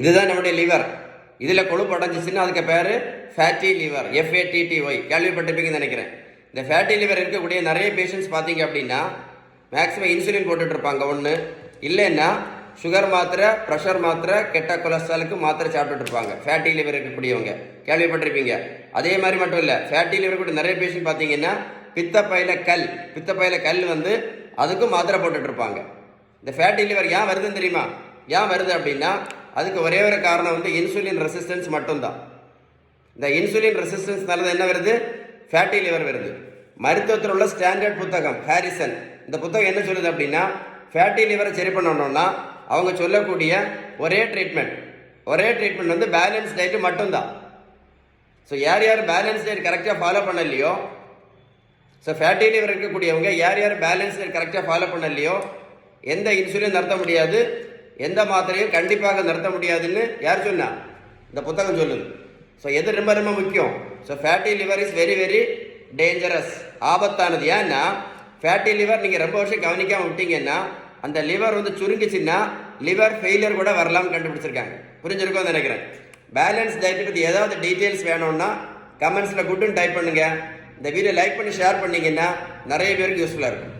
இதுதான் நம்முடைய லிவர். இதில் கொழுப்பு அடைஞ்சிச்சுன்னா அதுக்கு பேர் ஃபேட்டி லிவர், FATTY. கேள்விப்பட்டிருப்பீங்கன்னு நினைக்கிறேன். இந்த ஃபேட்டி லிவர் இருக்கக்கூடிய நிறைய பேஷண்ட்ஸ் பார்த்தீங்க அப்படின்னா மேக்ஸிமம் இன்சுலின் போட்டுட்ருப்பாங்க. ஒன்று இல்லைன்னா சுகர் மாத்திரை, ப்ரெஷர் மாத்திரை, கெட்ட கொலஸ்ட்ராலுக்கு மாத்திரை சாப்பிட்டுட்டு இருப்பாங்க. ஃபேட்டி லிவர் இருக்கக்கூடியவங்க கேள்விப்பட்டிருப்பீங்க. அதே மாதிரி மட்டும் இல்லை, ஃபேட்டி லிவர் கூட நிறைய பேஷண்ட் பார்த்தீங்கன்னா பித்தப்பையில கல் வந்து அதுக்கும் மாத்திரை போட்டுட்டு இருப்பாங்க. இந்த ஃபேட்டி லிவர் ஏன் வருதுன்னு தெரியுமா? ஏன் வருது அப்படின்னா அதுக்கு ஒரே ஒரு காரணம் வந்து இன்சுலின் ரெசிஸ்டன்ஸ் மட்டும்தான். இந்த இன்சுலின் ரெசிஸ்டன்ஸ்னால என்ன வருது? ஃபேட்டி லிவர் வருது. மருத்துவத்தில் உள்ள ஸ்டாண்டர்ட் புத்தகம் ஹாரிசன், இந்த புத்தகம் என்ன சொல்லுது அப்படின்னா ஃபேட்டி லிவரை சரி பண்ணணும்னா அவங்க சொல்லக்கூடிய ஒரே ட்ரீட்மெண்ட் வந்து பேலன்ஸ் டயட்டு மட்டும்தான். ஸோ யார் பேலன்ஸ் டயட் கரெக்டாக ஃபாலோ பண்ணலையோ, ஸோ ஃபேட்டி லிவர் இருக்கக்கூடியவங்க யார் பேலன்ஸ் டயட் கரெக்டாக ஃபாலோ பண்ணலையோ எந்த இன்சுலின் நிறுத்த முடியாது, எந்த மாத்திரையும் கண்டிப்பாக நிறுத்த முடியாதுன்னு யார் சொன்னா? இந்த புத்தகம் சொல்லுது. ஸோ எது ரொம்ப ரொம்ப முக்கியம்? So fatty liver is very very dangerous, ஆபத்தானது. ஏன்னா ஃபேட்டி லிவர் நீங்கள் ரொம்ப வருஷம் கவனிக்காமல் விட்டீங்கன்னா அந்த லிவர் வந்து சுருங்கிச்சுன்னா லிவர் ஃபெயிலியர் கூட வரலாம்னு கண்டுபிடிச்சிருக்காங்க. புரிஞ்சிருக்கோன்னு நினைக்கிறேன். பேலன்ஸ் டயட்டை பற்றி ஏதாவது டீட்டெயில்ஸ் வேணும்னா கமெண்ட்ஸில் குட்டுன்னு டைப் பண்ணுங்கள். இந்த வீடியோ லைக் பண்ணி ஷேர் பண்ணிங்கன்னா நிறைய பேருக்கு யூஸ்ஃபுல்லாக இருக்கும்.